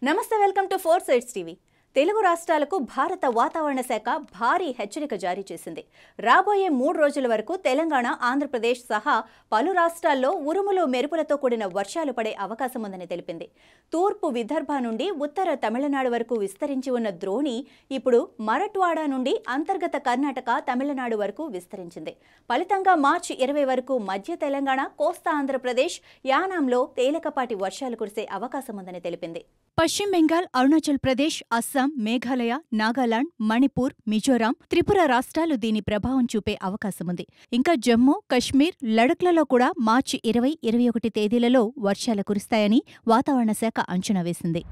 నమస్తే, welcome to 4 sides TV. Telugu రాష్ట్రాలకు భారత వాతావరణ శాఖ భారీ హెచ్చరిక జారీ చేసింది. రాబోయే 3 రోజుల వరకు తెలంగాణ, ఆంధ్రప్రదేశ్ సహా పలు రాష్ట్రాల్లో ఉరుములు మెరుపులతో కూడిన వర్షాలు పడే అవకాశం ఉందని తెలిపింది. తూర్పు విదర్భ నుండి ఉత్తర తమిళనాడు వరకు విస్తరించి ఉన్న ద్రోణి ఇప్పుడు మరట్వాడా నుండి అంతర్గత కర్ణాటక, తమిళనాడు వరకు విస్తరించింది. ఫలితంగా మార్చి 20 వరకు మధ్య తెలంగాణ, కోస్తా ఆంధ్రప్రదేశ్, యానాంలో తేలికపాటి వర్షాలు కురిసే అవకాశం ఉందని తెలిపింది. పశ్చిమ బెంగాల్, అరుణాచల్ ప్రదేశ్, అస్సాం, మేఘాలయ, నాగాలాండ్, మణిపూర్, మిజోరాం, త్రిపుర రాష్ట్రాలు దీని ప్రభావం చూపే అవకాశముంది. ఇంకా జమ్మూ, కశ్మీర్, లడఖ్లలో కూడా మార్చి 20, 21 తేదీలలో వర్షాలు కురుస్తాయని వాతావరణ శాఖ అంచనా వేసింది.